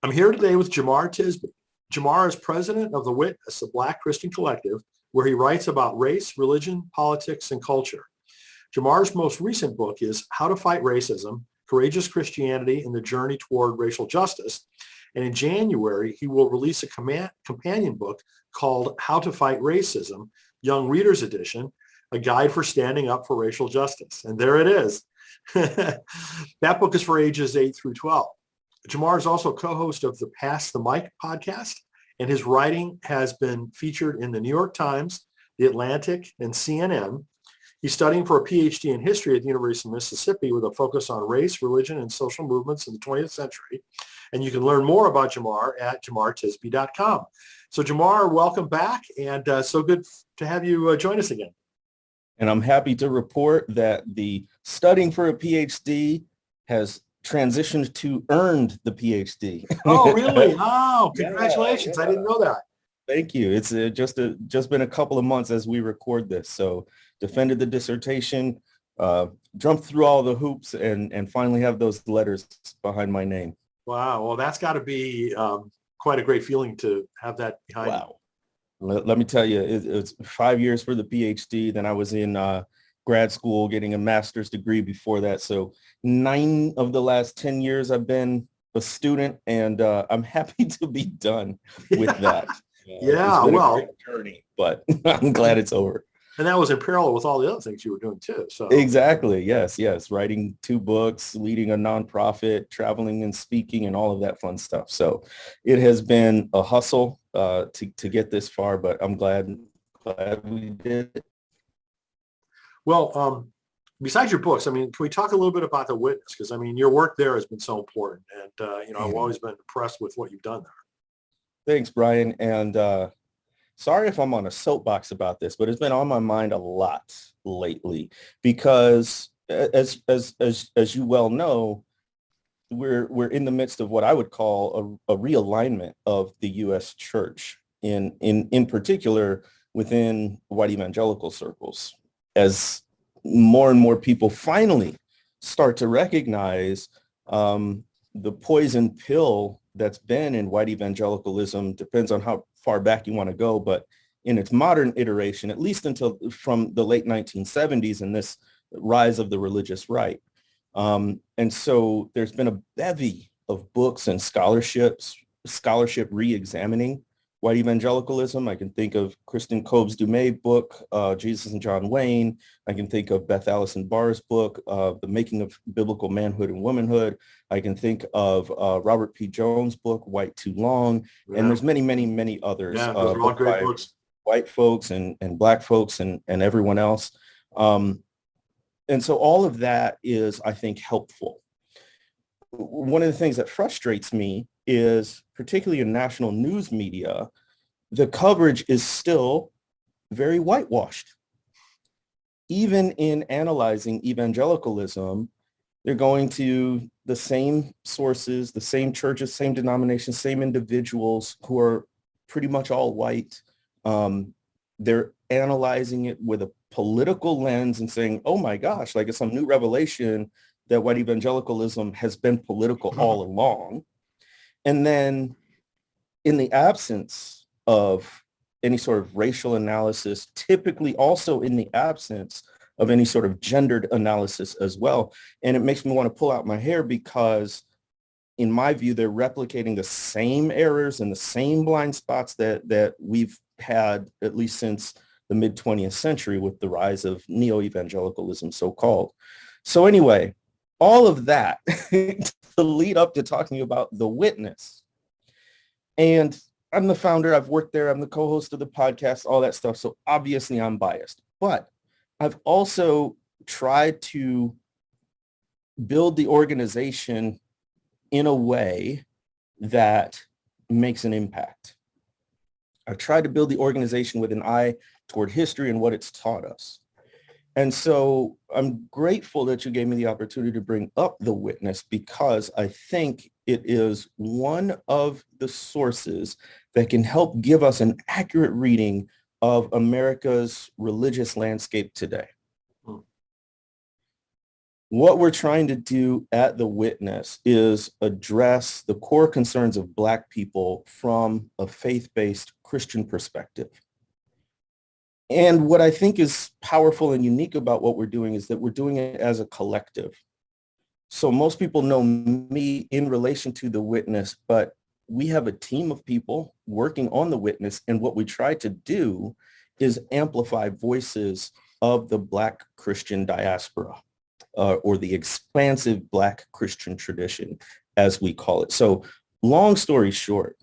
I'm here today with Jemar Tisby. Jemar is president of the Witness, a Black Christian collective, where he writes about race, religion, politics, and culture. Jemar's most recent book is How to Fight Racism, Courageous Christianity and the Journey Toward Racial Justice. And in January, he will release a companion book called How to Fight Racism, Young Readers Edition, a guide for standing up for racial justice. And there it is. That book is for ages 8 through 12. Jemar is also co-host of the Pass the Mic podcast, and his writing has been featured in the New York Times, the Atlantic, and CNN. He's studying for a PhD in history at the University of Mississippi with a focus on race, religion, and social movements in the 20th century. And you can learn more about Jemar at jemartisby.com. So Jemar, welcome back, and so good to have you join us again. And I'm happy to report that the studying for a PhD has transitioned to earned the PhD. Oh, really? Oh, congratulations. Yeah. I didn't know that. Thank you. It's just been a couple of months as we record this. So defended the dissertation, jumped through all the hoops, and finally have those letters behind my name. Wow. Well, that's got to be quite a great feeling to have that behind you. Let me tell you, it's 5 years for the PhD. Then I was in grad school getting a master's degree before that. So 9 of the last 10 years I've been a student, and I'm happy to be done with that. Yeah, it's been a great journey, but I'm glad it's over. And that was in parallel with all the other things you were doing too. So exactly. Yes. Writing 2 books, leading a nonprofit, traveling and speaking, and all of that fun stuff. So it has been a hustle to get this far, but I'm glad we did it. Well, besides your books, I mean, can we talk a little bit about the Witness? Because I mean, your work there has been so important, and I've always been impressed with what you've done there. Thanks, Brian. And sorry if I'm on a soapbox about this, but it's been on my mind a lot lately because, as you well know, we're in the midst of what I would call a realignment of the U.S. church, in particular within white evangelical circles, as more and more people finally start to recognize the poison pill that's been in white evangelicalism. Depends on how far back you want to go, but in its modern iteration, at least until from the late 1970s and this rise of the religious right. And so there's been a bevy of books and scholarship re-examining white evangelicalism. I can think of Kristen Cobb's Dumais book, Jesus and John Wayne. I can think of Beth Allison Barr's book, The Making of Biblical Manhood and Womanhood. I can think of Robert P. Jones' book, White Too Long. Yeah. And there's many, many, many others. Yeah, those are all great books. White folks and black folks and everyone else. And so all of that is, I think, helpful. One of the things that frustrates me is, particularly in national news media, the coverage is still very whitewashed. Even in analyzing evangelicalism, they're going to the same sources, the same churches, same denominations, same individuals who are pretty much all white. They're analyzing it with a political lens and saying, oh my gosh, like it's some new revelation that white evangelicalism has been political all along. And then in the absence of any sort of racial analysis, typically also in the absence of any sort of gendered analysis as well. And it makes me want to pull out my hair because in my view, they're replicating the same errors and the same blind spots that we've had at least since the mid-20th century with the rise of neo-evangelicalism, so-called. So anyway, all of that to lead up to talking about the Witness. And I'm the founder, I've worked there, I'm the co-host of the podcast, all that stuff. So obviously I'm biased, but I've also tried to build the organization in a way that makes an impact. I've tried to build the organization with an eye toward history and what it's taught us. And so I'm grateful that you gave me the opportunity to bring up the Witness because I think it is one of the sources that can help give us an accurate reading of America's religious landscape today. What we're trying to do at The Witness is address the core concerns of Black people from a faith-based Christian perspective. And what I think is powerful and unique about what we're doing is that we're doing it as a collective. So most people know me in relation to The Witness, but we have a team of people working on The Witness. And what we try to do is amplify voices of the Black Christian diaspora, or the expansive Black Christian tradition, as we call it. So long story short,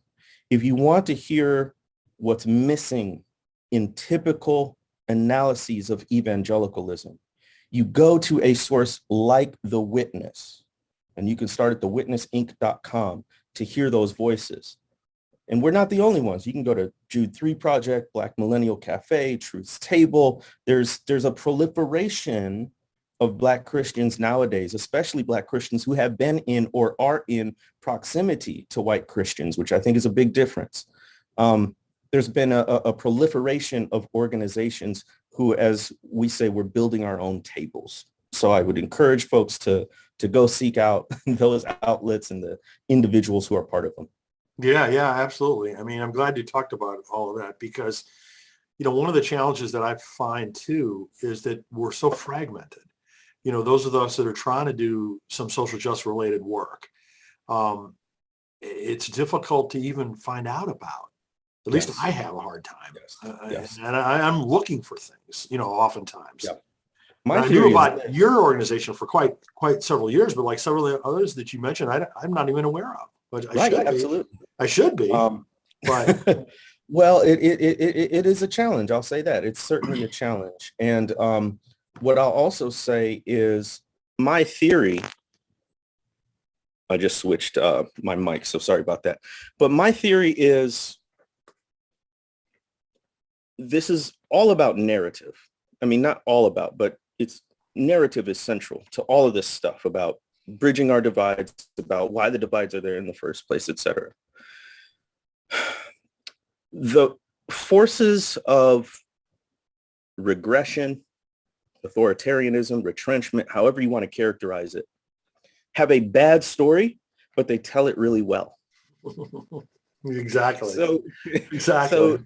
if you want to hear what's missing in typical analyses of evangelicalism, you go to a source like The Witness, and you can start at thewitnessinc.com to hear those voices. And we're not the only ones. You can go to Jude 3 Project, Black Millennial Cafe, Truth's Table. There's a proliferation of Black Christians nowadays, especially Black Christians who have been in or are in proximity to white Christians, which I think is a big difference. There's been a proliferation of organizations who, as we say, we're building our own tables. So I would encourage folks to go seek out those outlets and the individuals who are part of them. Yeah, absolutely. I mean, I'm glad you talked about all of that because, one of the challenges that I find too is that we're so fragmented. Those of us that are trying to do some social justice related work, it's difficult to even find out about. At least I have a hard time. Yes. And I'm looking for things, oftentimes. Yep. I knew about your organization for quite several years, but like several of the others that you mentioned, I'm not even aware of. But I should absolutely. I should be. But well, it is a challenge. I'll say that. It's certainly a challenge. And what I'll also say is my theory. I just switched my mic, so sorry about that. But my theory is this is all about narrative. I mean, not all about, but it's narrative is central to all of this stuff about bridging our divides, about why the divides are there in the first place, et cetera. The forces of regression, authoritarianism, retrenchment, however you want to characterize it, have a bad story, but they tell it really well. Exactly. So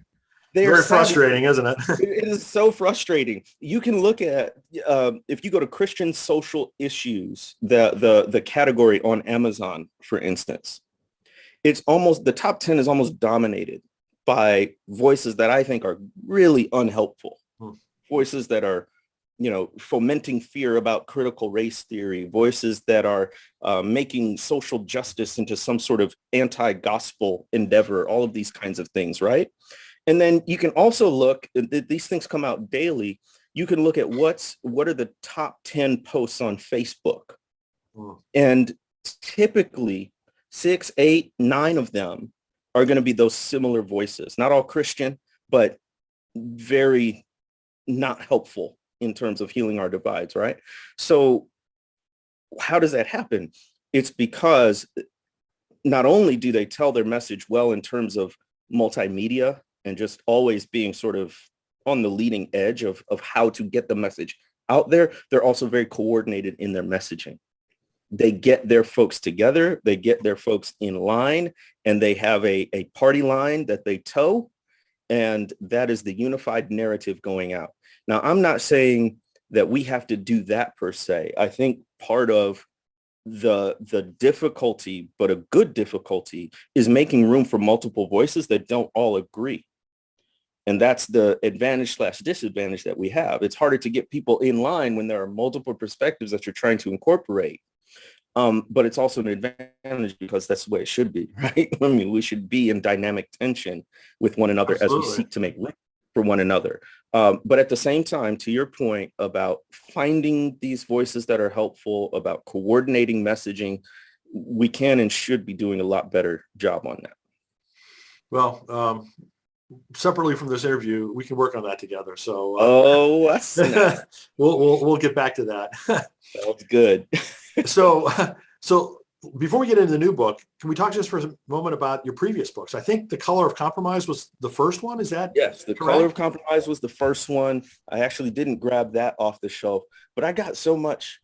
very frustrating, isn't it? It is so frustrating. You can look at, if you go to Christian social issues, the category on Amazon, for instance, it's almost, the top 10 is almost dominated by voices that I think are really unhelpful. Voices that are, fomenting fear about critical race theory, voices that are making social justice into some sort of anti-gospel endeavor, all of these kinds of things, right? And then you can also look, these things come out daily. You can look at what are the top 10 posts on Facebook. And typically 6, 8, 9 of them are going to be those similar voices. Not all Christian, but very not helpful in terms of healing our divides, right? So how does that happen? It's because not only do they tell their message well in terms of multimedia and just always being sort of on the leading edge of how to get the message out there, they're also very coordinated in their messaging. They get their folks together, they get their folks in line, and they have a party line that they toe, and that is the unified narrative going out. Now, I'm not saying that we have to do that per se. I think part of the difficulty, but a good difficulty, is making room for multiple voices that don't all agree. And that's the advantage/disadvantage that we have. It's harder to get people in line when there are multiple perspectives that you're trying to incorporate. But it's also an advantage because that's the way it should be, right? I mean, we should be in dynamic tension with one another. Absolutely. As we seek to make room for one another. But at the same time, to your point about finding these voices that are helpful, about coordinating messaging, we can and should be doing a lot better job on that. Well, separately from this interview, we can work on that together. So that's we'll get back to that. Sounds good. So before we get into the new book, can we talk just for a moment about your previous books? I think The Color of Compromise was the first one. Is that yes? The correct? Color of Compromise was the first one. I actually didn't grab that off the shelf, but I got so much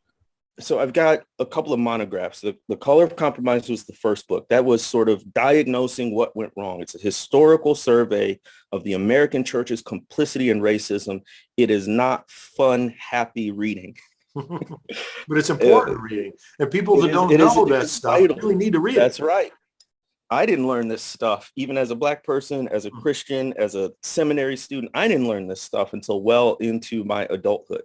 So I've got a couple of monographs. The Color of Compromise was the first book. That was sort of diagnosing what went wrong. It's a historical survey of the American church's complicity in racism. It is not fun, happy reading. But it's important reading. And people that don't know that stuff really need to read it. That's right. I didn't learn this stuff, even as a Black person, as a Christian, as a seminary student. I didn't learn this stuff until well into my adulthood.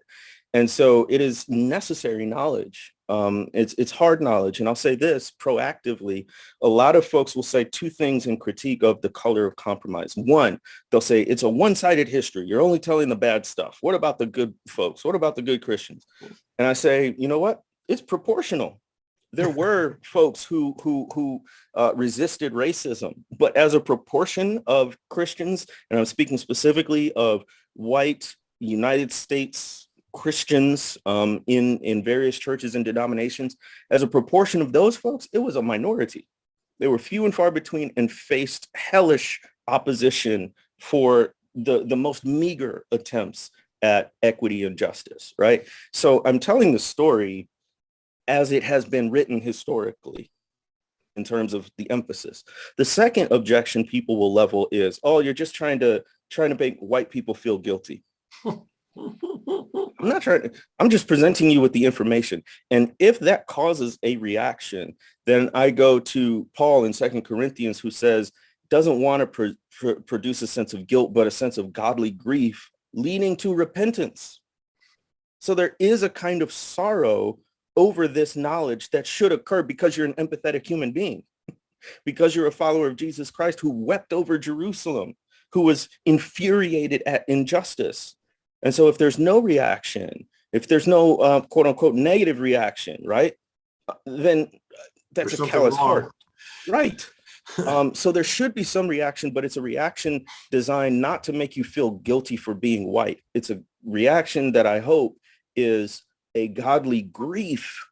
And so it is necessary knowledge. It's hard knowledge. And I'll say this proactively. A lot of folks will say two things in critique of the Color of Compromise. One, they'll say it's a one-sided history. You're only telling the bad stuff. What about the good folks? What about the good Christians? And I say, you know what? It's proportional. There were folks who resisted racism, but as a proportion of Christians, and I'm speaking specifically of white United States Christians in various churches and denominations, as a proportion of those folks, it was a minority. They were few and far between and faced hellish opposition for the most meager attempts at equity and justice, right? So I'm telling the story as it has been written historically in terms of the emphasis. The second objection people will level is, oh, you're just trying to make white people feel guilty. I'm just presenting you with the information. And if that causes a reaction, then I go to Paul in 2 Corinthians, who says, doesn't want to produce a sense of guilt, but a sense of godly grief leading to repentance. So there is a kind of sorrow over this knowledge that should occur because you're an empathetic human being, because you're a follower of Jesus Christ who wept over Jerusalem, who was infuriated at injustice. And so if there's no reaction, if there's no quote unquote negative reaction, right, then that's a callous heart. Right. So there should be some reaction, but it's a reaction designed not to make you feel guilty for being white. It's a reaction that I hope is a godly grief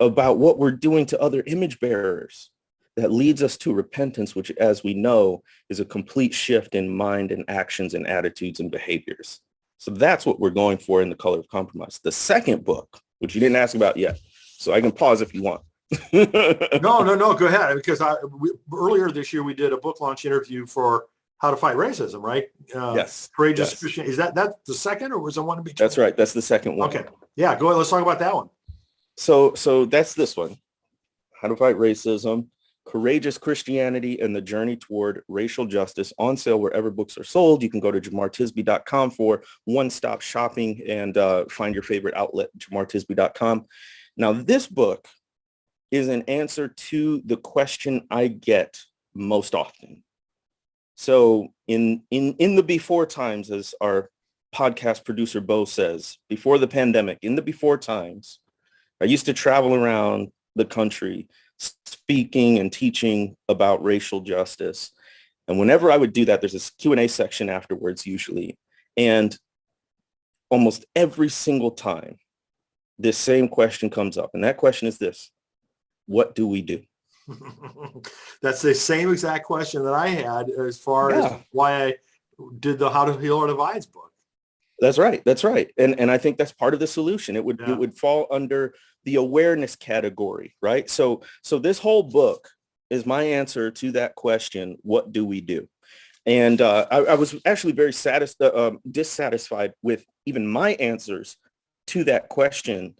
about what we're doing to other image bearers that leads us to repentance, which, as we know, is a complete shift in mind and actions and attitudes and behaviors. So that's what we're going for in The Color of Compromise. The second book, which you didn't ask about yet, so I can pause if you want. No, go ahead. Because earlier this year, we did a book launch interview for How to Fight Racism, right? Yes. Courageous yes. Christian. Is that the second, or was there one in between? That's right. That's the second one. Okay. Yeah, go ahead. Let's talk about that one. So that's this one. How to Fight Racism, Courageous Christianity and the Journey Toward Racial Justice, on sale wherever books are sold. You can go to jemartisby.com for one-stop shopping and find your favorite outlet, jemartisby.com. Now, this book is an answer to the question I get most often. So in the before times, as our podcast producer Bo says, before the pandemic, in the before times, I used to travel around the country speaking and teaching about racial justice. And whenever I would do that, there's this Q&A section afterwards usually. And almost every single time, this same question comes up. And that question is this: what do we do? That's the same exact question that I had as far as why I did the How to Heal Our Divides book. That's right. That's right. And I think that's part of the solution. It would fall under the awareness category, right? So this whole book is my answer to that question: what do we do? And I was actually very dissatisfied with even my answers to that question,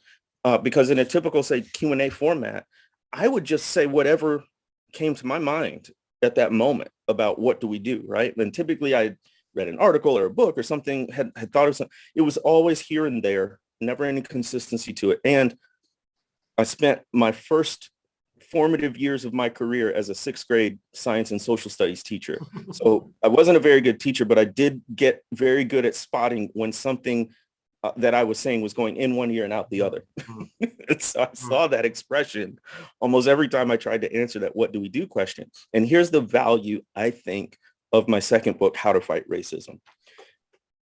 because in a typical, say, Q&A format, I would just say whatever came to my mind at that moment about what do we do, right? And typically I read an article or a book or something, had thought of something. It was always here and there, never any consistency to it. And I spent my first formative years of my career as a sixth grade science and social studies teacher. So I wasn't a very good teacher, but I did get very good at spotting when something that I was saying was going in one ear and out the other. So I saw that expression almost every time I tried to answer that what do we do question. And here's the value, I think, of my second book, How to Fight Racism.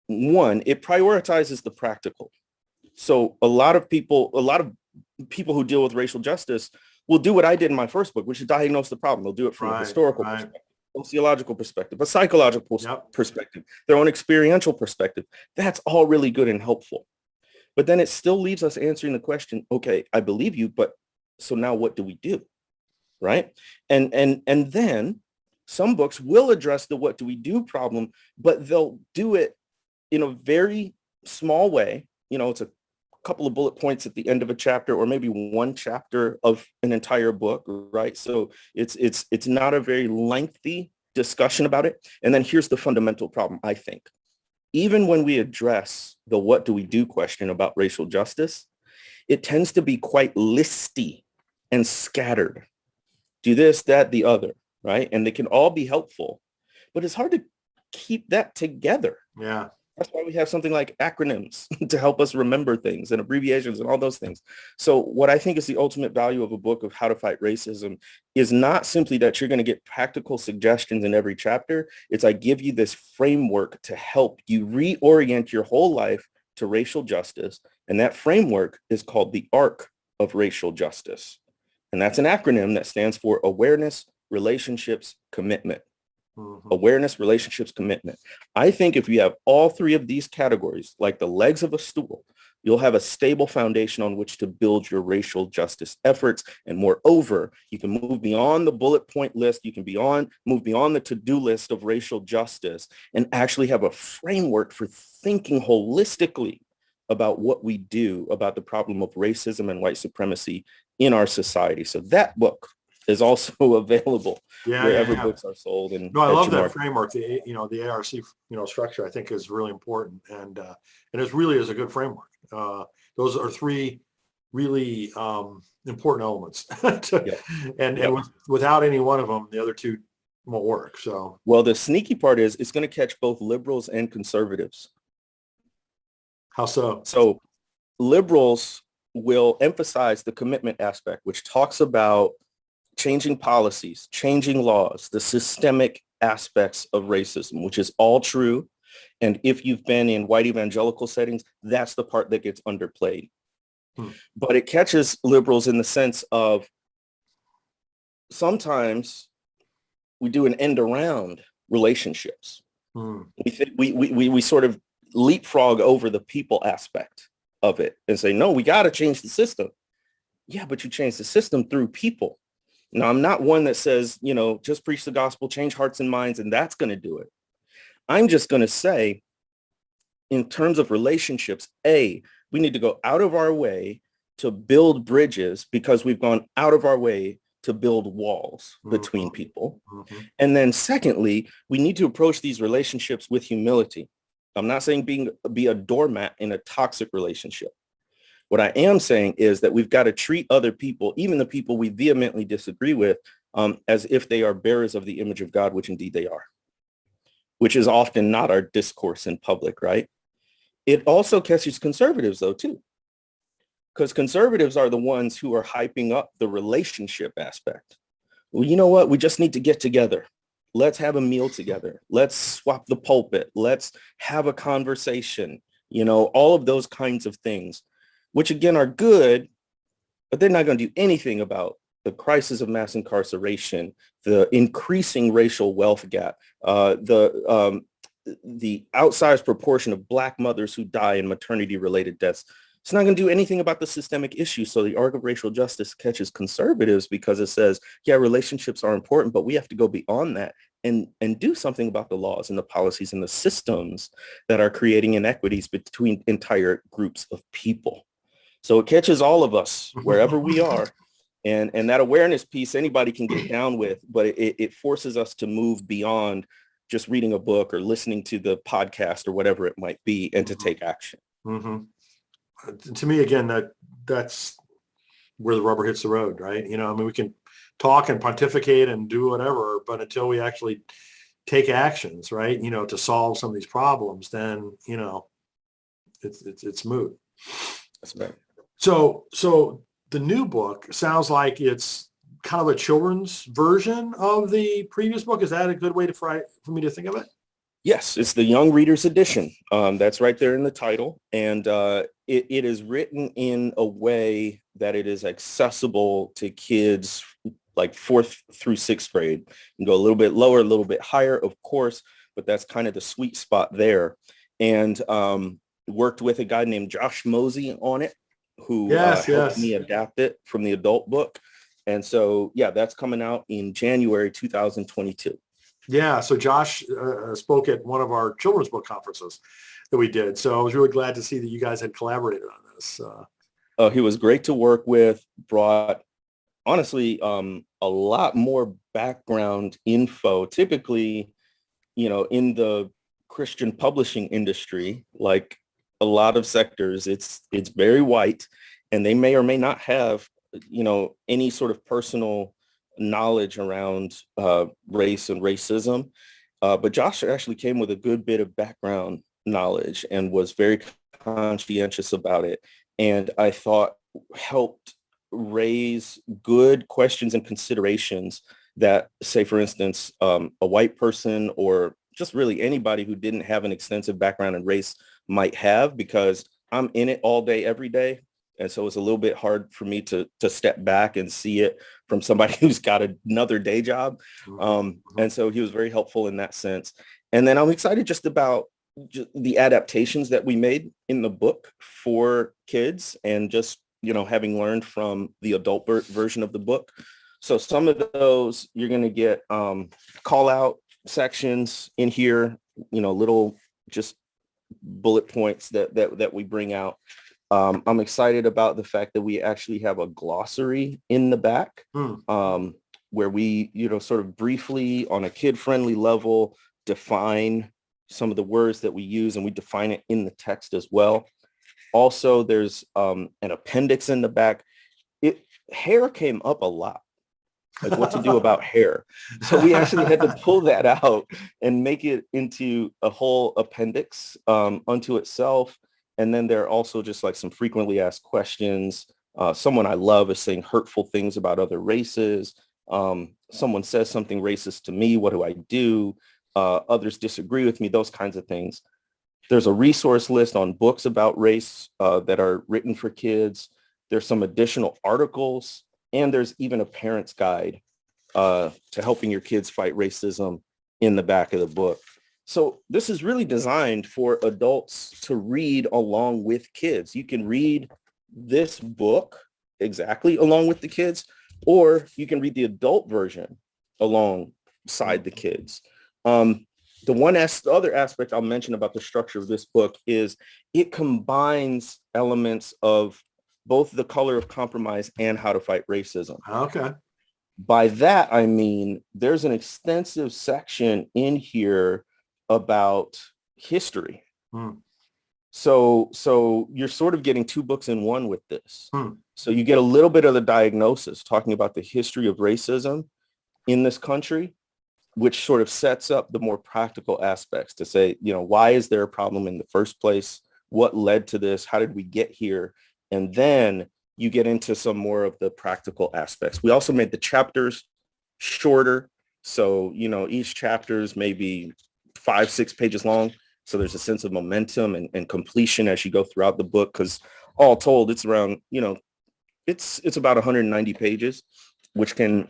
One, it prioritizes the practical. So a lot of people who deal with racial justice will do what I did in my first book, which is diagnose the problem. They'll do it from a historical perspective, sociological perspective, a psychological perspective, their own experiential perspective. That's all really good and helpful. But then it still leaves us answering the question, okay, I believe you, but so now what do we do? Right? And then some books will address the what do we do problem, but they'll do it in a very small way. It's a couple of bullet points at the end of a chapter, or maybe one chapter of an entire book, right? So it's not a very lengthy discussion about it. And then here's the fundamental problem, I think. Even when we address the what do we do question about racial justice, it tends to be quite listy and scattered. Do this, that, the other, right? And they can all be helpful, but it's hard to keep that together. Yeah. That's why we have something like acronyms to help us remember things and abbreviations and all those things. So what I think is the ultimate value of a book of How to Fight Racism is not simply that you're going to get practical suggestions in every chapter. It's I give you this framework to help you reorient your whole life to racial justice. And that framework is called the Arc of Racial Justice. And that's an acronym that stands for Awareness, Relationships, Commitment. Awareness, relationships, commitment. I think if you have all three of these categories, like the legs of a stool, you'll have a stable foundation on which to build your racial justice efforts. And moreover, you can move beyond the bullet point list. You can move beyond the to-do list of racial justice and actually have a framework for thinking holistically about what we do about the problem of racism and white supremacy in our society. So that book is also available wherever books are sold. And no, I love that framework. The ARC structure I think is really important, and it really is a good framework. Those are three really important elements, without any one of them, the other two won't work. So, well, the sneaky part is it's going to catch both liberals and conservatives. How so? So, liberals will emphasize the commitment aspect, which talks about changing policies, changing laws, the systemic aspects of racism, which is all true. And if you've been in white evangelical settings, that's the part that gets underplayed. But it catches liberals in the sense of sometimes we do an end around relationships. We sort of leapfrog over the people aspect of it and say, no, we got to change the system. Yeah, but you change the system through people. Now, I'm not one that says, just preach the gospel, change hearts and minds, and that's going to do it. I'm just going to say, in terms of relationships, we need to go out of our way to build bridges because we've gone out of our way to build walls between people. And then secondly, we need to approach these relationships with humility. I'm not saying be a doormat in a toxic relationship. What I am saying is that we've got to treat other people, even the people we vehemently disagree with, as if they are bearers of the image of God, which indeed they are, which is often not our discourse in public, right? It also catches conservatives, though, too, because conservatives are the ones who are hyping up the relationship aspect. Well, you know what? We just need to get together. Let's have a meal together. Let's swap the pulpit. Let's have a conversation, all of those kinds of things, which again are good, but they're not going to do anything about the crisis of mass incarceration, the increasing racial wealth gap, the outsized proportion of Black mothers who die in maternity-related deaths. It's not going to do anything about the systemic issue. So the arc of racial justice catches conservatives because it says, yeah, relationships are important, but we have to go beyond that and do something about the laws and the policies and the systems that are creating inequities between entire groups of people. So it catches all of us wherever we are. And that awareness piece, anybody can get down with, but it forces us to move beyond just reading a book or listening to the podcast or whatever it might be and to take action. To me, again, that's where the rubber hits the road, right? We can talk and pontificate and do whatever, but until we actually take actions, right, to solve some of these problems, then, it's moot. That's right. So the new book sounds like it's kind of a children's version of the previous book. Is that a good way for me to think of it? Yes, it's the Young Reader's Edition. That's right there in the title. And it is written in a way that it is accessible to kids like 4th through 6th grade. You can go a little bit lower, a little bit higher, of course, but that's kind of the sweet spot there. And worked with a guy named Josh Mosey on it, who Yes, helped yes. me adapt it from the adult book. And so, yeah, that's coming out in January 2022. Yeah, so Josh spoke at one of our children's book conferences that we did. So I was really glad to see that you guys had collaborated on this. He was great to work with, brought, honestly, a lot more background info. Typically, in the Christian publishing industry, like a lot of sectors, it's very white, and they may or may not have, any sort of personal knowledge around race and racism. But Josh actually came with a good bit of background knowledge and was very conscientious about it. And I thought helped raise good questions and considerations that, say, for instance, a white person or just really anybody who didn't have an extensive background in race might have, because I'm in it all day, every day. And so it's a little bit hard for me to step back and see it from somebody who's got another day job. And so he was very helpful in that sense. And then I'm excited just about the adaptations that we made in the book for kids, and just, having learned from the adult version of the book. So some of those you're going to get call out sections in here, little just bullet points that we bring out. I'm excited about the fact that we actually have a glossary in the back, where we, sort of briefly on a kid-friendly level define some of the words that we use, and we define it in the text as well. Also, there's an appendix in the back. Hair came up a lot, like what to do about hair. So we actually had to pull that out and make it into a whole appendix unto itself. And then there are also just like some frequently asked questions. Someone I love is saying hurtful things about other races. Someone says something racist to me. What do I do? Others disagree with me, those kinds of things. There's a resource list on books about race that are written for kids. There's some additional articles, and there's even a parent's guide to helping your kids fight racism in the back of the book. So this is really designed for adults to read along with kids. You can read this book exactly along with the kids, or you can read the adult version alongside the kids. The other aspect I'll mention about the structure of this book is it combines elements of both The Color of Compromise and How to Fight Racism. Okay. By that, I mean, there's an extensive section in here about history. So you're sort of getting two books in one with this. So you get a little bit of the diagnosis talking about the history of racism in this country, which sort of sets up the more practical aspects to say, why is there a problem in the first place? What led to this? How did we get here? And then you get into some more of the practical aspects. We also made the chapters shorter. So, each chapter is maybe 5-6 pages long. So there's a sense of momentum and completion as you go throughout the book, because all told, it's around, it's about 190 pages, which can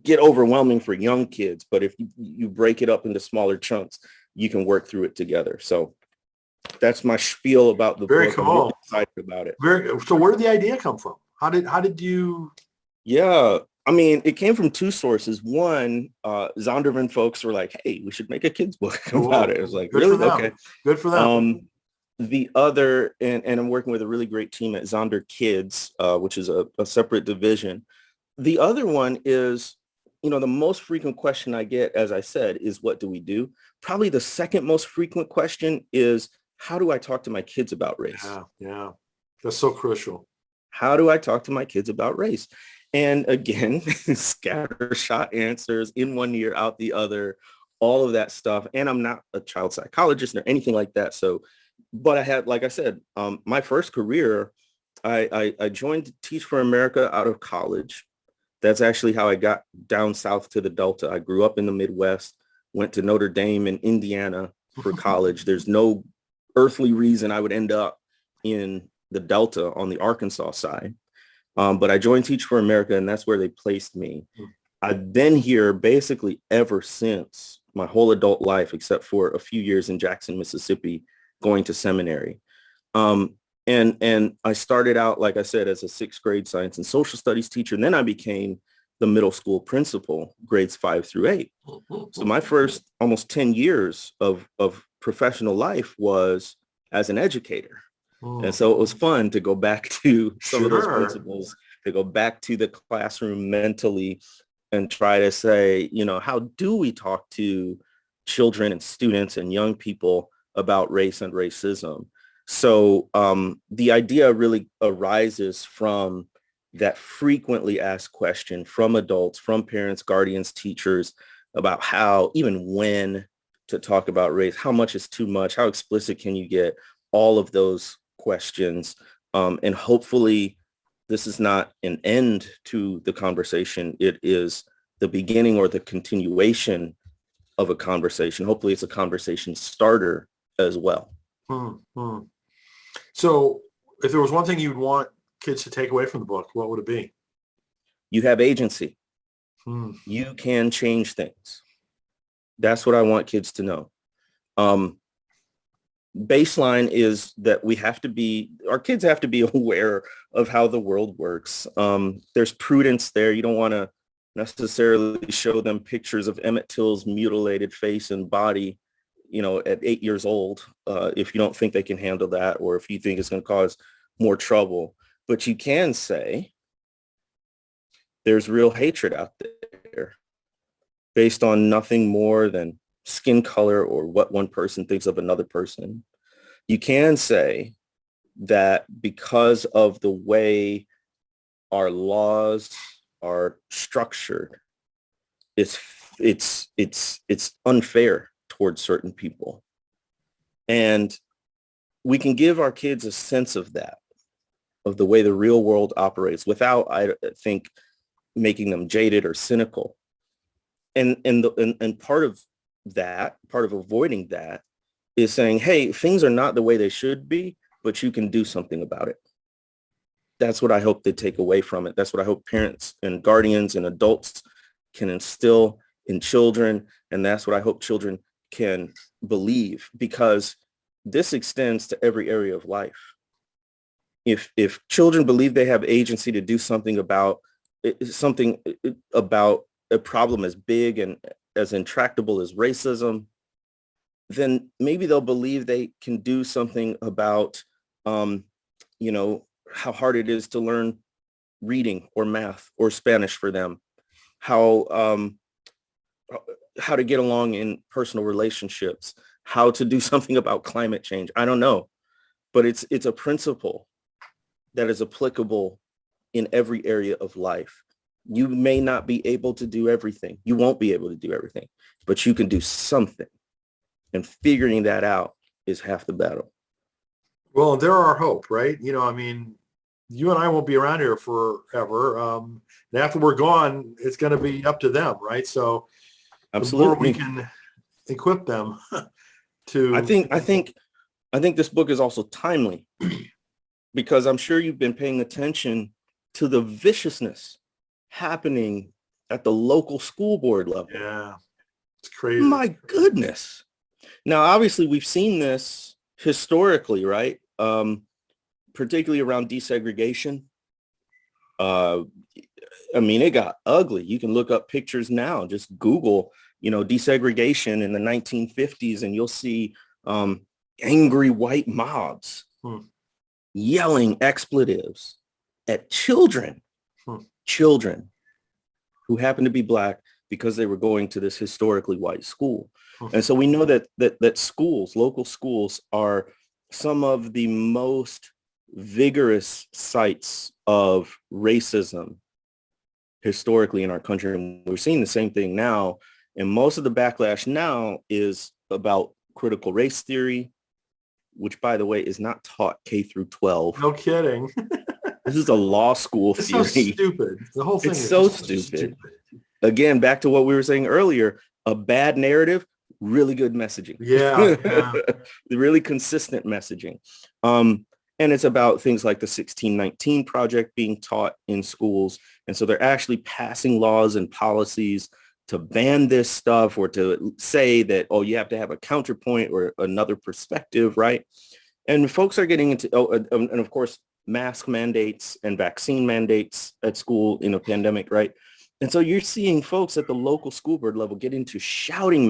get overwhelming for young kids. But if you break it up into smaller chunks, you can work through it together. So that's my spiel about the Very book. cool. I'm really excited about it. So where did the idea come from? How did you? Yeah, I mean, it came from two sources. One, Zondervan folks were like, "Hey, we should make a kids book about it." It was like, Good really? for them. Okay. Good for them. The other, and I'm working with a really great team at Zonder Kids, which is a separate division. The other one is, the most frequent question I get, as I said, is what do we do? Probably the second most frequent question is, how do I talk to my kids about race? Yeah. That's so crucial. How do I talk to my kids about race? And again, scattershot answers, in one ear, out the other, all of that stuff. And I'm not a child psychologist or anything like that. So, but I had, like I said, my first career, I joined Teach for America out of college. That's actually how I got down south to the Delta. I grew up in the Midwest, went to Notre Dame in Indiana for college. There's no earthly reason I would end up in the Delta on the Arkansas side. But I joined Teach for America, and that's where they placed me. I've been here basically ever since, my whole adult life, except for a few years in Jackson, Mississippi, going to seminary. Um, and I started out, like I said, as a sixth grade science and social studies teacher. And then I became the middle school principal, grades 5 through 8. So my first almost 10 years of professional life was as an educator. And so it was fun to go back to some of those Sure. principles, to go back to the classroom mentally and try to say, how do we talk to children and students and young people about race and racism? So the idea really arises from that frequently asked question from adults, from parents, guardians, teachers, about how, even when to talk about race, how much is too much, how explicit can you get, all of those questions. And hopefully this is not an end to the conversation. It is the beginning or the continuation of a conversation. Hopefully it's a conversation starter as well. So if there was one thing you'd want kids to take away from the book, what would it be? You have agency. Hmm. You can change things. That's what I want kids to know. Baseline is that our kids have to be aware of how the world works. There's prudence there. You don't want to necessarily show them pictures of Emmett Till's mutilated face and body, at 8 years old, if you don't think they can handle that, or if you think it's going to cause more trouble. But you can say there's real hatred out there based on nothing more than skin color or what one person thinks of another person. You can say that because of the way our laws are structured, it's unfair towards certain people. And we can give our kids a sense of that, of the way the real world operates, without, I think, making them jaded or cynical. And part of avoiding that is saying, hey, things are not the way they should be, but you can do something about it. That's what I hope they take away from it. That's what I hope parents and guardians and adults can instill in children. And that's what I hope children can believe, because this extends to every area of life. If children believe they have agency to do something about a problem as big and as intractable as racism, then maybe they'll believe they can do something about, how hard it is to learn reading or math or Spanish for them, how to get along in personal relationships, how to do something about climate change. I don't know, but it's a principle that is applicable in every area of life. You may not be able to do everything. You won't be able to do everything, but you can do something. And figuring that out is half the battle. Well, they're our hope, right? You and I won't be around here forever. And after we're gone, it's going to be up to them, right? So Absolutely. the more we can equip them to... I think this book is also timely because I'm sure you've been paying attention to the viciousness happening at the local school board level. Yeah, it's crazy. My goodness. Now, obviously, we've seen this historically, right? Particularly around desegregation. It got ugly. You can look up pictures now. Just Google, desegregation in the 1950s, and you'll see angry white mobs yelling expletives at children who happen to be Black because they were going to this historically white school. And so we know that schools, local schools, are some of the most vigorous sites of racism historically in our country. And we're seeing the same thing now. And most of the backlash now is about critical race theory, which, by the way, is not taught K through 12. No kidding. This is a law school theory. It's so stupid. The whole thing is is so just stupid. Again, back to what we were saying earlier, a bad narrative, really good messaging. Yeah. Really consistent messaging. And it's about things like the 1619 Project being taught in schools. And so they're actually passing laws and policies to ban this stuff, or to say that, oh, you have to have a counterpoint or another perspective, right? And folks are getting into, and of course, mask mandates and vaccine mandates at school in a pandemic, right? And so you're seeing folks at the local school board level get into shouting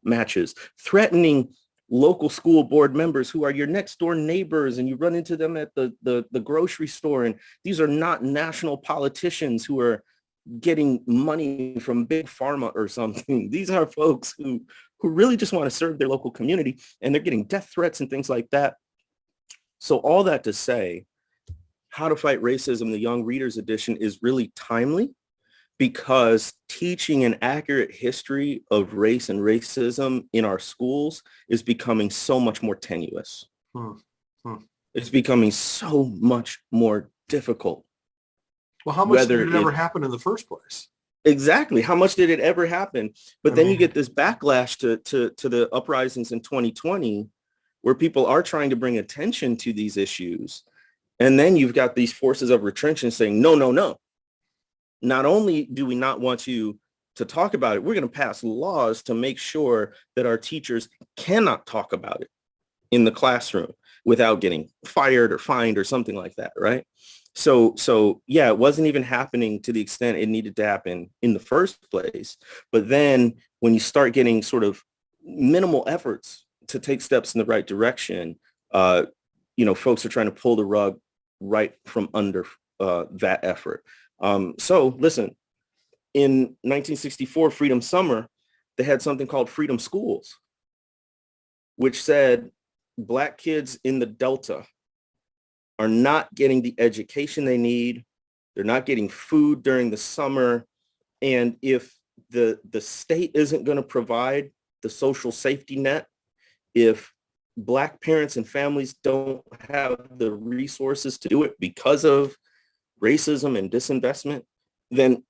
matches, threatening local school board members who are your next door neighbors, and you run into them at the grocery store. And these are not national politicians who are getting money from big pharma or something. These are folks who really just want to serve their local community, and they're getting death threats and things like that. So all that to say, How to Fight Racism, the Young Readers Edition, is really timely because teaching an accurate history of race and racism in our schools is becoming so much more tenuous. Hmm. Hmm. It's becoming so much more difficult. Well, how much did it ever happen in the first place? Exactly. How much did it ever happen? But then you get this backlash to the uprisings in 2020, where people are trying to bring attention to these issues. And then you've got these forces of retrenchment saying, no, no, no. Not only do we not want you to talk about it, we're going to pass laws to make sure that our teachers cannot talk about it in the classroom without getting fired or fined or something like that, right? So yeah, it wasn't even happening to the extent it needed to happen in the first place. But then when you start getting sort of minimal efforts to take steps in the right direction, folks are trying to pull the rug right from under that effort. So listen, in 1964, Freedom Summer, they had something called Freedom Schools, which said Black kids in the Delta are not getting the education they need. They're not getting food during the summer. And if the state isn't going to provide the social safety net, if Black parents and families don't have the resources to do it because of racism and disinvestment, then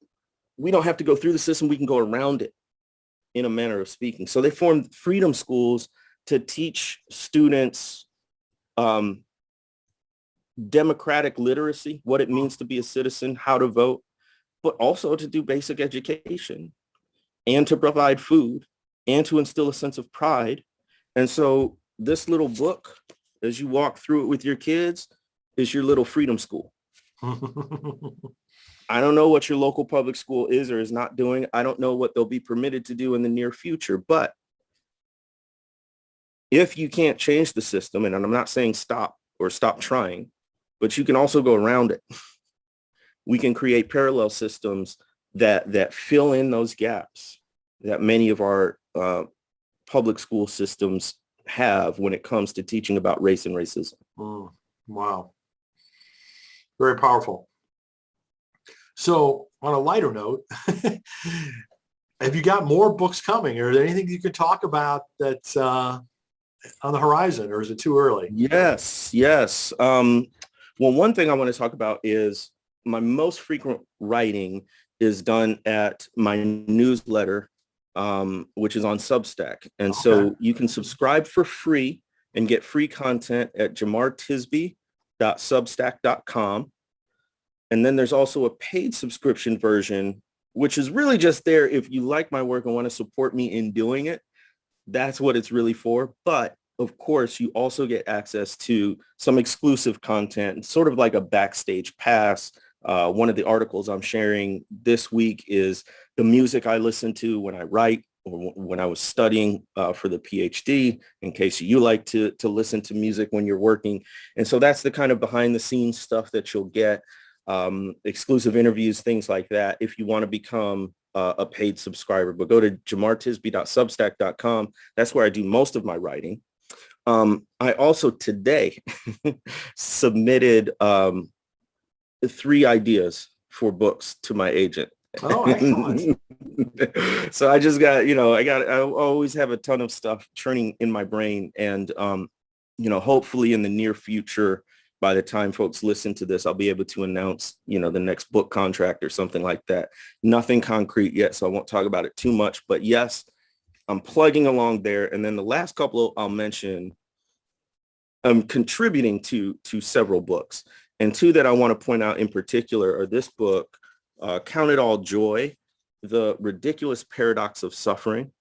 we don't have to go through the system. We can go around it, in a manner of speaking. So they formed freedom schools to teach students democratic literacy, what it means to be a citizen, how to vote, but also to do basic education and to provide food and to instill a sense of pride. And so this little book, as you walk through it with your kids, is your little freedom school. I don't know what your local public school is or is not doing. I don't know what they'll be permitted to do in the near future. But if you can't change the system, and I'm not saying stop trying, but you can also go around it. We can create parallel systems that fill in those gaps that many of our public school systems have when it comes to teaching about race and racism. Wow. Very powerful. So on a lighter note, have you got more books coming, or is there anything you could talk about that's on the horizon, or is it too early? Yes. Well, one thing I want to talk about is my most frequent writing is done at my newsletter, which is on Substack. And so you can subscribe for free and get free content at jemartisby.substack.com. And then there's also a paid subscription version, which is really just there if you like my work and want to support me in doing it. That's what it's really for. But of course, you also get access to some exclusive content, sort of like a backstage pass. One of the articles I'm sharing this week is the music I listen to when I write or when I was studying for the PhD, in case you like to listen to music when you're working. And so that's the kind of behind the scenes stuff that you'll get, exclusive interviews, things like that, if you want to become a paid subscriber. But go to jemartisby.substack.com. That's where I do most of my writing. I also today submitted 3 ideas for books to my agent. Oh, excellent. So I just got, I always have a ton of stuff churning in my brain. And, hopefully in the near future, by the time folks listen to this, I'll be able to announce, the next book contract or something like that. Nothing concrete yet, so I won't talk about it too much. But yes, I'm plugging along there. And then the last couple I'll mention, I'm contributing to several books. And 2 that I want to point out in particular are this book, Count It All Joy, The Ridiculous Paradox of Suffering.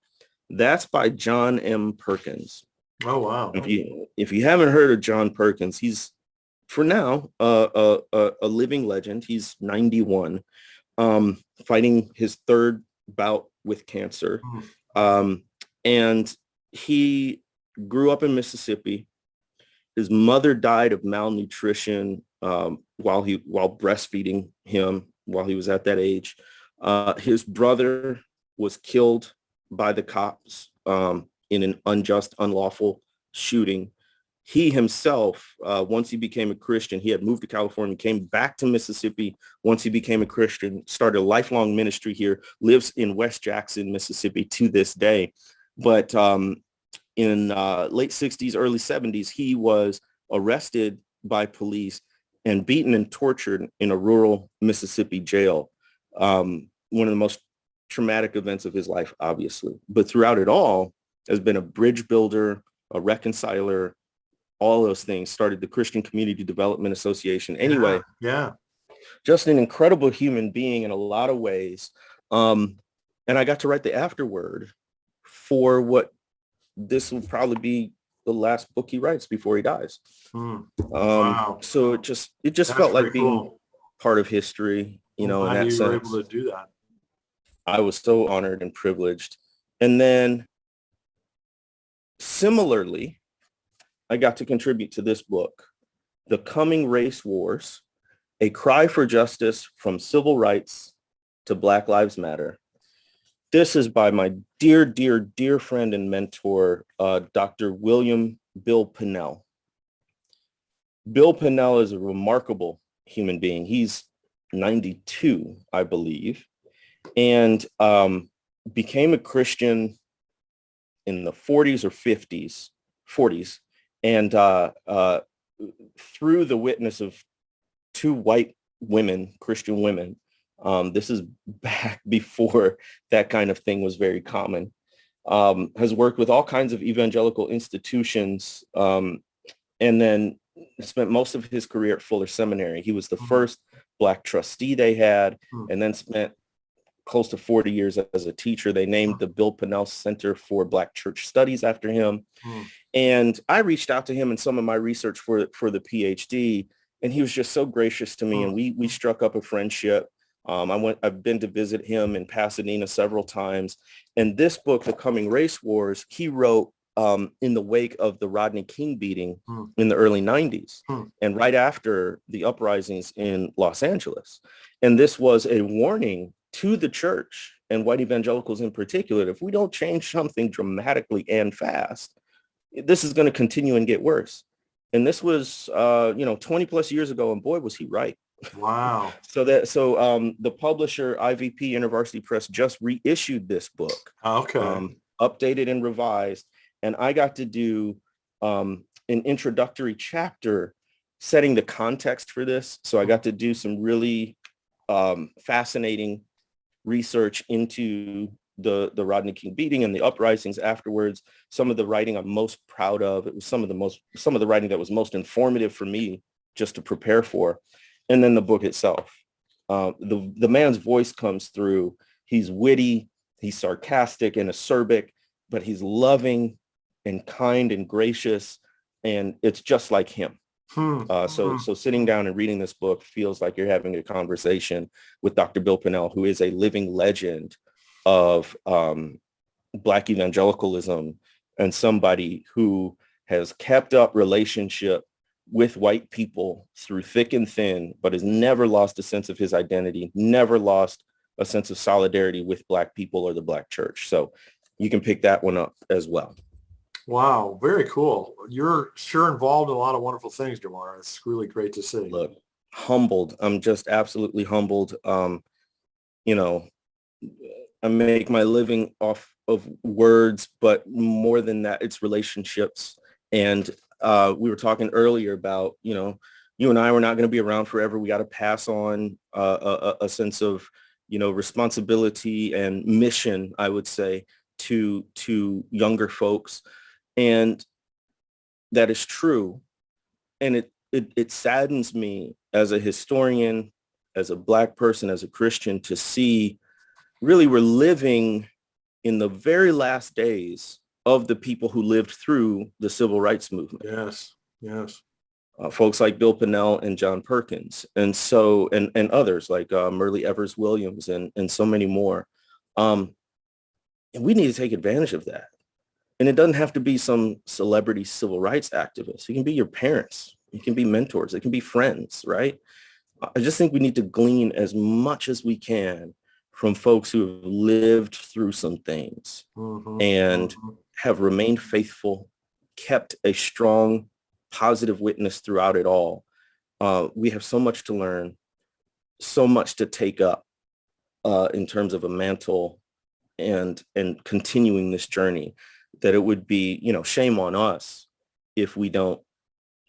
That's by John M. Perkins. Oh, wow. If you haven't heard of John Perkins, he's for now a living legend. He's 91, fighting his third bout with cancer, Mm. and he grew up in Mississippi. His mother died of malnutrition while breastfeeding him while he was at that age. His brother was killed by the cops in an unjust, unlawful shooting. He himself, once he became a Christian, he had moved to California, came back to Mississippi. Once he became a Christian, started a lifelong ministry here, lives in West Jackson, Mississippi to this day. But in late 60s, early 70s, he was arrested by police and beaten and tortured in a rural Mississippi jail. One of the most traumatic events of his life, obviously. But throughout it all, has been a bridge builder, a reconciler, all those things. Started the Christian Community Development Association. Anyway, Yeah. just an incredible human being in a lot of ways. And I got to write the afterword for what this will probably be the last book he writes before he dies. Wow. So it just That's felt like pretty being cool. part of history, in I'm that glad you were sense. able to do that. I was so honored and privileged. And then similarly, I got to contribute to this book, The Coming Race Wars, A Cry for Justice from Civil Rights to Black Lives Matter. This is by my dear, dear, dear friend and mentor, Dr. William Bill Pennell. Bill Pennell is a remarkable human being. He's 92, I believe, and became a Christian in the 40s or 40s, and through the witness of two white women, Christian women. This is back before that kind of thing was very common. Has worked with all kinds of evangelical institutions, and then spent most of his career at Fuller Seminary. He was the first Black trustee they had, and then spent close to 40 years as a teacher. They named the Bill Pennell Center for Black Church Studies after him. And I reached out to him in some of my research for the PhD, and he was just so gracious to me, and we struck up a friendship. I've been to visit him in Pasadena several times. And this book, The Coming Race Wars, he wrote in the wake of the Rodney King beating in the early 90s and right after the uprisings in Los Angeles. And this was a warning to the church and white evangelicals in particular. If we don't change something dramatically and fast, this is going to continue and get worse. And this was, 20 plus years ago, and boy, was he right. Wow. So the publisher, IVP University Press, just reissued this book, updated and revised. And I got to do an introductory chapter setting the context for this. So I got to do some really fascinating research into the Rodney King beating and the uprisings afterwards. Some of the writing I'm most proud of. It was some of the writing that was most informative for me just to prepare for. And then the book itself. The man's voice comes through. He's witty, he's sarcastic and acerbic, but he's loving and kind and gracious, and it's just like him. So sitting down and reading this book feels like you're having a conversation with Dr. Bill Pennell, who is a living legend of Black evangelicalism and somebody who has kept up relationship with white people through thick and thin, but has never lost a sense of his identity, never lost a sense of solidarity with Black people or the Black church. So you can pick that one up as well. Wow, very cool. You're sure involved in a lot of wonderful things, Jemar. It's really great to see. Look, humbled. I'm just absolutely humbled. I make my living off of words, but more than that, it's relationships. And we were talking earlier about, you and I were not going to be around forever. We got to pass on a sense of, responsibility and mission, I would say, to younger folks. And that is true. And it saddens me as a historian, as a Black person, as a Christian, to see really we're living in the very last days of the people who lived through the civil rights movement. Yes. Yes. Folks like Bill Pinnell and John Perkins, and others like Merle Evers Williams and so many more. And we need to take advantage of that. And it doesn't have to be some celebrity civil rights activist. It can be your parents. It can be mentors. It can be friends, right? I just think we need to glean as much as we can from folks who have lived through some things and have remained faithful, kept a strong, positive witness throughout it all. We have so much to learn, so much to take up in terms of a mantle and continuing this journey, that it would be, shame on us if we don't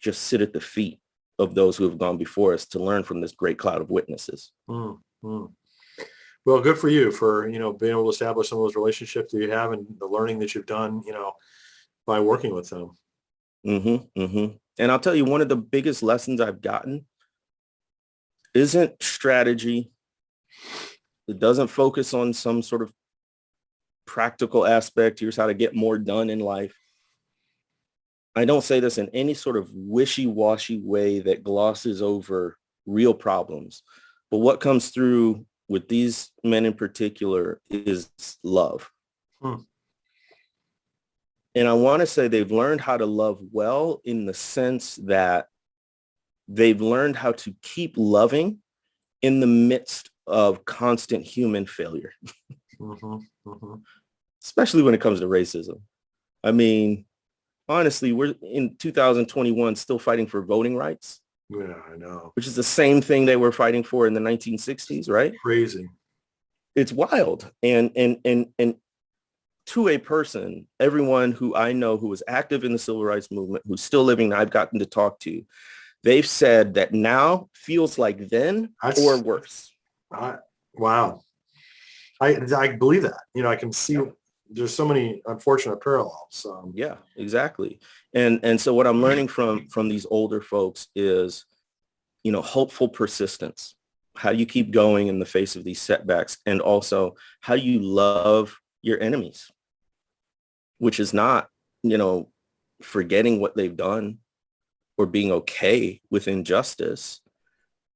just sit at the feet of those who have gone before us to learn from this great cloud of witnesses. Well, good for you for, being able to establish some of those relationships that you have and the learning that you've done, by working with them. And I'll tell you, one of the biggest lessons I've gotten isn't strategy. It doesn't focus on some sort of practical aspect. Here's how to get more done in life. I don't say this in any sort of wishy-washy way that glosses over real problems. But what comes through with these men in particular is love. And I want to say they've learned how to love well, in the sense that they've learned how to keep loving in the midst of constant human failure, especially when it comes to racism. I mean, honestly, we're in 2021 still fighting for voting rights. Yeah, I know. Which is the same thing they were fighting for in the 1960s, right? Crazy. It's wild. And to a person, everyone who I know who was active in the civil rights movement, who's still living, I've gotten to talk to, they've said that now feels like then or worse. Wow. I believe that. I can see there's so many unfortunate parallels. Yeah, exactly. And so what I'm learning from these older folks is, hopeful persistence. How do you keep going in the face of these setbacks? And also how you love your enemies, which is not, forgetting what they've done or being okay with injustice.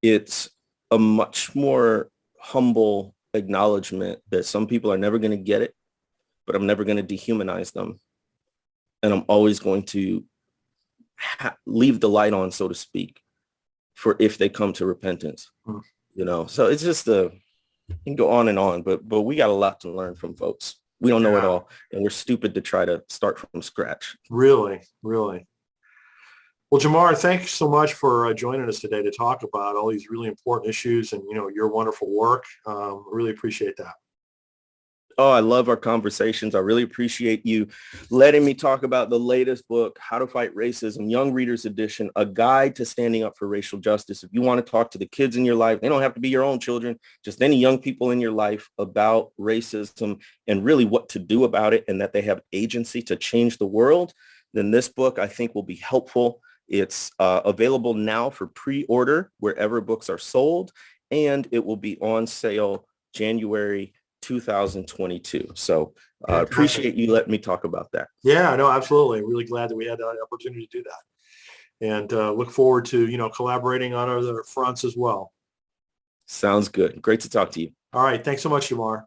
It's a much more humble acknowledgement that some people are never going to get it, but I'm never going to dehumanize them. And I'm always going to leave the light on, so to speak, for if they come to repentance, So it's just you can go on, but we got a lot to learn from folks. We don't know it all, and we're stupid to try to start from scratch. Really, really. Well, Jemar, thanks so much for joining us today to talk about all these really important issues and, your wonderful work. Really appreciate that. Oh, I love our conversations. I really appreciate you letting me talk about the latest book, How to Fight Racism, Young Readers Edition, a guide to standing up for racial justice. If you want to talk to the kids in your life, they don't have to be your own children, just any young people in your life about racism and really what to do about it, and that they have agency to change the world, then this book I think will be helpful. It's available now for pre-order wherever books are sold, and it will be on sale January 2022. So appreciate you letting me talk about that. Yeah, no, absolutely. Really glad that we had the opportunity to do that, and look forward to, collaborating on other fronts as well. Sounds good. Great to talk to you. All right. Thanks so much, Jemar.